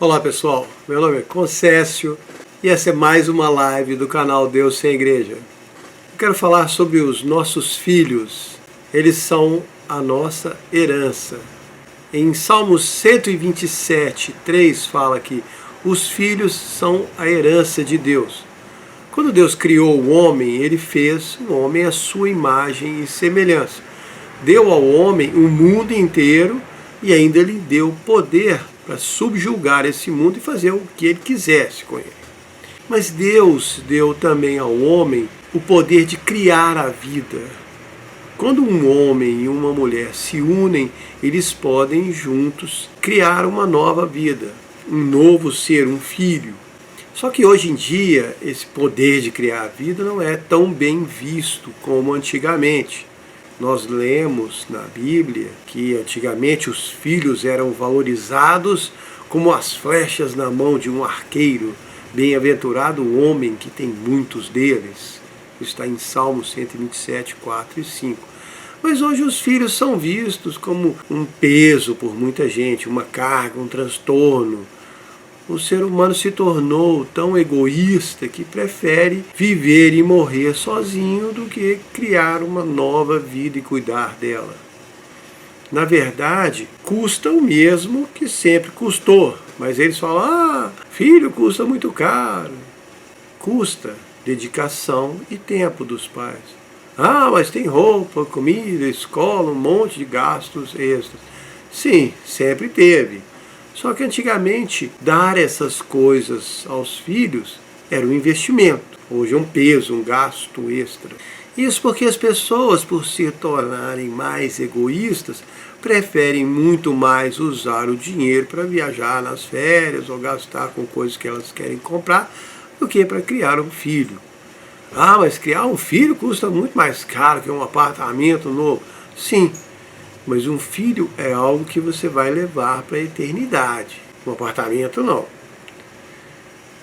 Olá pessoal, meu nome é Concécio e essa é mais uma live do canal Deus Sem Igreja. Eu quero falar sobre os nossos filhos, eles são a nossa herança. Em Salmos 127, 3 fala que os filhos são a herança de Deus. Quando Deus criou o homem, ele fez o homem à sua imagem e semelhança. Deu ao homem o mundo inteiro e ainda lhe deu poder para subjugar esse mundo e fazer o que ele quisesse com ele. Mas Deus deu também ao homem o poder de criar a vida. Quando um homem e uma mulher se unem, eles podem juntos criar uma nova vida, um novo ser, um filho. Só que hoje em dia, esse poder de criar a vida não é tão bem visto como antigamente. Nós lemos na Bíblia que antigamente os filhos eram valorizados como as flechas na mão de um arqueiro. Bem-aventurado o homem que tem muitos deles. Isso está em Salmos 127, 4 e 5. Mas hoje os filhos são vistos como um peso por muita gente, uma carga, um transtorno. O ser humano se tornou tão egoísta que prefere viver e morrer sozinho do que criar uma nova vida e cuidar dela. Na verdade, custa o mesmo que sempre custou, mas eles falam, filho custa muito caro. Custa dedicação e tempo dos pais. Mas tem roupa, comida, escola, um monte de gastos extras. Sim, sempre teve. Só que antigamente, dar essas coisas aos filhos era um investimento. Hoje é um peso, um gasto extra. Isso porque as pessoas, por se tornarem mais egoístas, preferem muito mais usar o dinheiro para viajar nas férias ou gastar com coisas que elas querem comprar do que para criar um filho. Mas criar um filho custa muito mais caro que um apartamento novo. Sim. Mas um filho é algo que você vai levar para a eternidade. Um apartamento não.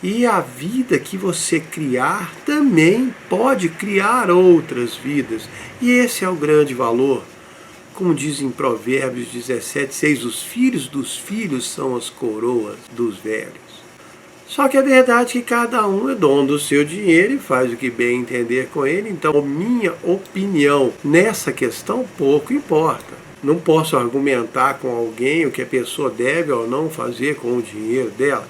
E a vida que você criar também pode criar outras vidas. E esse é o grande valor. Como diz em Provérbios 17, 6, os filhos dos filhos são as coroas dos velhos. Só que a verdade é que cada um é dono do seu dinheiro e faz o que bem entender com ele. Então, minha opinião nessa questão pouco importa. Não posso argumentar com alguém o que a pessoa deve ou não fazer com o dinheiro dela.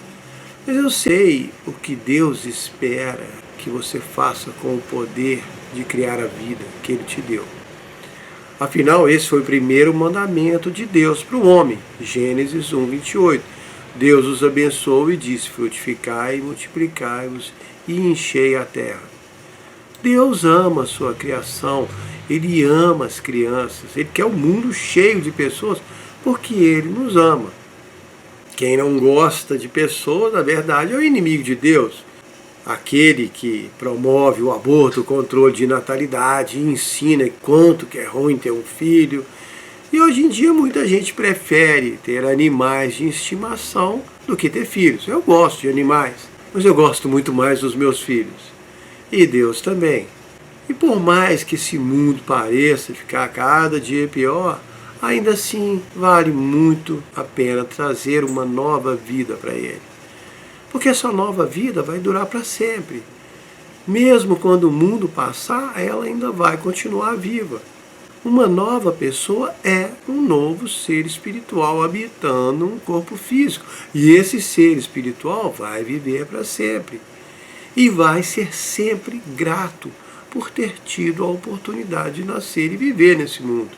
Mas eu sei o que Deus espera que você faça com o poder de criar a vida que Ele te deu. Afinal, esse foi o primeiro mandamento de Deus para o homem. Gênesis 1, 28. Deus os abençoou e disse, frutificai e multiplicai-vos e enchei a terra. Deus ama a sua criação. Ele ama as crianças, Ele quer um mundo cheio de pessoas, porque Ele nos ama. Quem não gosta de pessoas, na verdade, é o inimigo de Deus. Aquele que promove o aborto, o controle de natalidade, ensina quanto que é ruim ter um filho. E hoje em dia muita gente prefere ter animais de estimação do que ter filhos. Eu gosto de animais, mas eu gosto muito mais dos meus filhos. E Deus também. E por mais que esse mundo pareça ficar cada dia pior, ainda assim vale muito a pena trazer uma nova vida para ele. Porque essa nova vida vai durar para sempre. Mesmo quando o mundo passar, ela ainda vai continuar viva. Uma nova pessoa é um novo ser espiritual habitando um corpo físico. E esse ser espiritual vai viver para sempre. E vai ser sempre grato por ter tido a oportunidade de nascer e viver nesse mundo.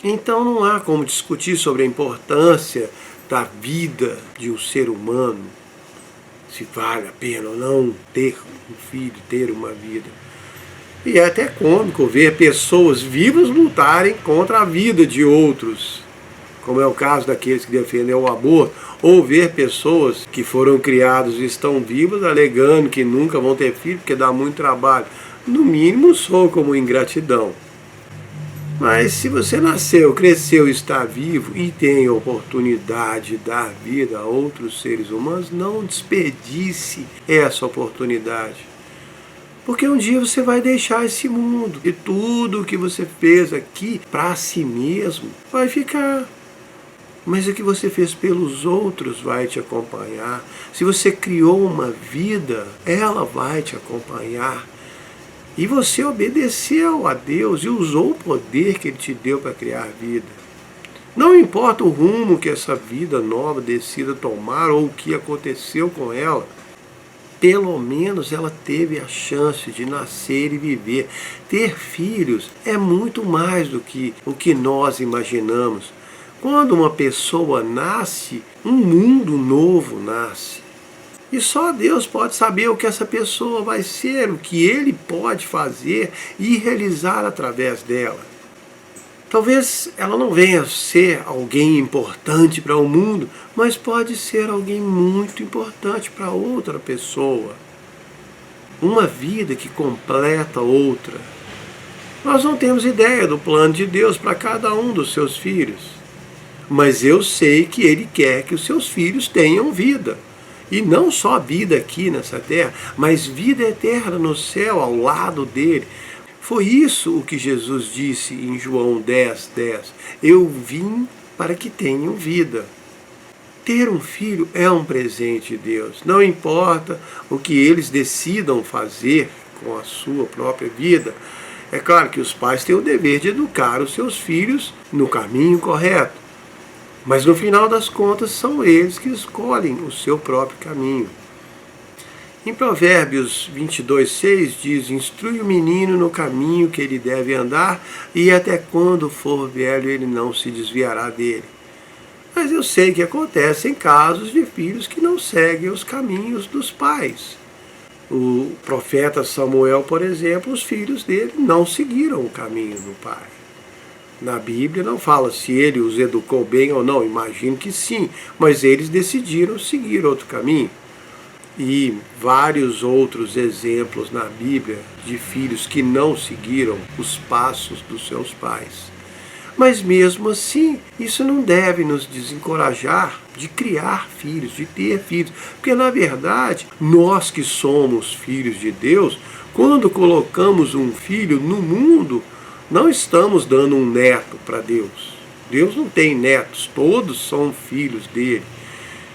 Então não há como discutir sobre a importância da vida de um ser humano, se vale a pena ou não ter um filho, ter uma vida. E é até cômico ver pessoas vivas lutarem contra a vida de outros, como é o caso daqueles que defendem o aborto, ou ver pessoas que foram criadas e estão vivas alegando que nunca vão ter filho porque dá muito trabalho. No mínimo sou como ingratidão. Mas se você nasceu, cresceu, está vivo e tem a oportunidade de dar vida a outros seres humanos, não desperdice essa oportunidade. Porque um dia você vai deixar esse mundo e tudo o que você fez aqui para si mesmo vai ficar. mas o que você fez pelos outros vai te acompanhar. Se você criou uma vida, ela vai te acompanhar. E você obedeceu a Deus e usou o poder que Ele te deu para criar vida. Não importa o rumo que essa vida nova decida tomar ou o que aconteceu com ela, pelo menos ela teve a chance de nascer e viver. Ter filhos é muito mais do que o que nós imaginamos. Quando uma pessoa nasce, um mundo novo nasce. E só Deus pode saber o que essa pessoa vai ser, o que Ele pode fazer e realizar através dela. Talvez ela não venha a ser alguém importante para o mundo, mas pode ser alguém muito importante para outra pessoa. Uma vida que completa outra. Nós não temos ideia do plano de Deus para cada um dos seus filhos. Mas eu sei que Ele quer que os seus filhos tenham vida. E não só vida aqui nessa terra, mas vida eterna no céu, ao lado dele. Foi isso o que Jesus disse em João 10:10. Eu vim para que tenham vida. Ter um filho é um presente de Deus. Não importa o que eles decidam fazer com a sua própria vida. É claro que os pais têm o dever de educar os seus filhos no caminho correto. Mas no final das contas são eles que escolhem o seu próprio caminho. Em Provérbios 22:6 diz: instrui o menino no caminho que ele deve andar, e até quando for velho ele não se desviará dele. Mas eu sei que acontecem casos de filhos que não seguem os caminhos dos pais. O profeta Samuel, por exemplo, os filhos dele não seguiram o caminho do pai. Na Bíblia não fala se ele os educou bem ou não, imagino que sim, mas eles decidiram seguir outro caminho. E vários outros exemplos na Bíblia de filhos que não seguiram os passos dos seus pais. Mas mesmo assim, isso não deve nos desencorajar de criar filhos, de ter filhos. Porque na verdade, nós que somos filhos de Deus, quando colocamos um filho no mundo, não estamos dando um neto para Deus. Deus não tem netos, todos são filhos dele.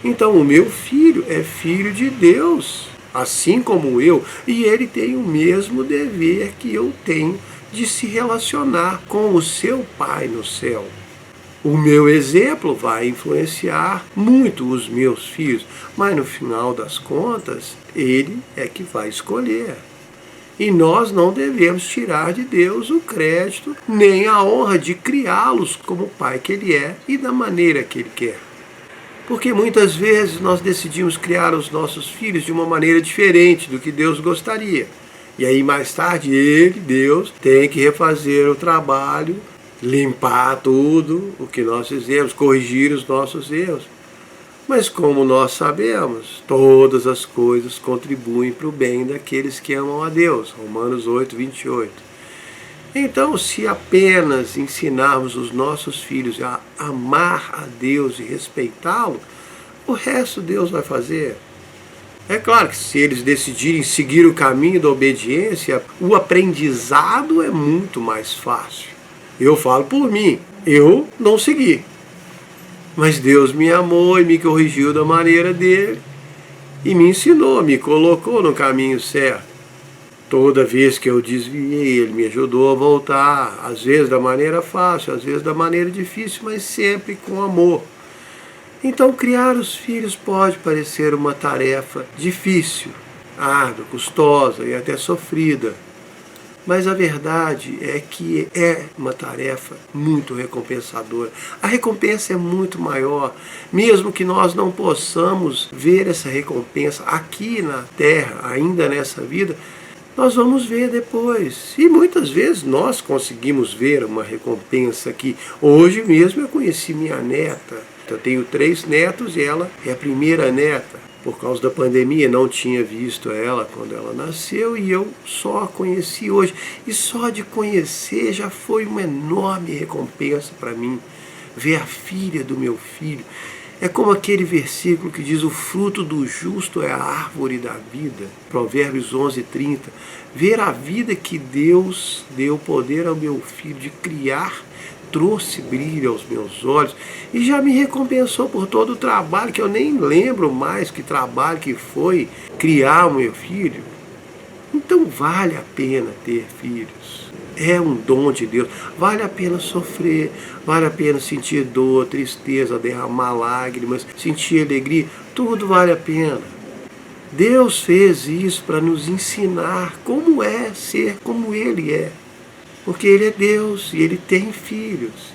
Então o meu filho é filho de Deus, assim como eu, e ele tem o mesmo dever que eu tenho de se relacionar com o seu Pai no céu. O meu exemplo vai influenciar muito os meus filhos, mas no final das contas, ele é que vai escolher. E nós não devemos tirar de Deus o crédito, nem a honra de criá-los como o Pai que Ele é e da maneira que Ele quer. Porque muitas vezes nós decidimos criar os nossos filhos de uma maneira diferente do que Deus gostaria. E aí mais tarde Deus, tem que refazer o trabalho, limpar tudo o que nós fizemos, corrigir os nossos erros. Mas como nós sabemos, todas as coisas contribuem para o bem daqueles que amam a Deus. Romanos 8:28. Então, se apenas ensinarmos os nossos filhos a amar a Deus e respeitá-lo, o resto Deus vai fazer. É claro que se eles decidirem seguir o caminho da obediência, o aprendizado é muito mais fácil. Eu falo por mim, eu não segui. Mas Deus me amou e me corrigiu da maneira dele e me ensinou, me colocou no caminho certo. Toda vez que eu desviei, ele me ajudou a voltar, às vezes da maneira fácil, às vezes da maneira difícil, mas sempre com amor. Então criar os filhos pode parecer uma tarefa difícil, árdua, custosa e até sofrida. Mas a verdade é que é uma tarefa muito recompensadora. A recompensa é muito maior, mesmo que nós não possamos ver essa recompensa aqui na terra, ainda nessa vida, nós vamos ver depois. E muitas vezes nós conseguimos ver uma recompensa aqui. Hoje mesmo eu conheci minha neta. Eu tenho 3 netos e ela é a primeira neta. Por causa da pandemia, não tinha visto ela quando ela nasceu e eu só a conheci hoje. E só de conhecer já foi uma enorme recompensa para mim. Ver a filha do meu filho. É como aquele versículo que diz: o fruto do justo é a árvore da vida. Provérbios 11:30. Ver a vida que Deus deu poder ao meu filho de criar trouxe brilho aos meus olhos e já me recompensou por todo o trabalho, que eu nem lembro mais que trabalho que foi criar o meu filho. Então vale a pena ter filhos. É um dom de Deus. Vale a pena sofrer, vale a pena sentir dor, tristeza, derramar lágrimas, sentir alegria. Tudo vale a pena. Deus fez isso para nos ensinar como é ser como Ele é. Porque Ele é Deus e Ele tem filhos.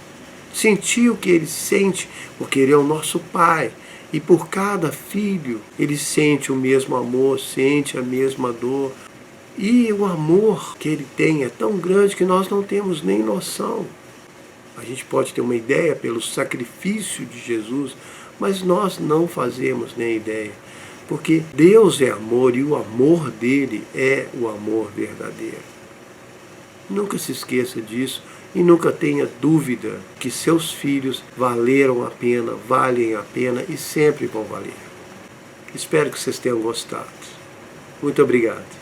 Sentir o que Ele sente, porque Ele é o nosso Pai. E por cada filho, Ele sente o mesmo amor, sente a mesma dor. E o amor que Ele tem é tão grande que nós não temos nem noção. A gente pode ter uma ideia pelo sacrifício de Jesus, mas nós não fazemos nem ideia. Porque Deus é amor e o amor dele é o amor verdadeiro. Nunca se esqueça disso e nunca tenha dúvida que seus filhos valeram a pena, valem a pena e sempre vão valer. Espero que vocês tenham gostado. Muito obrigado.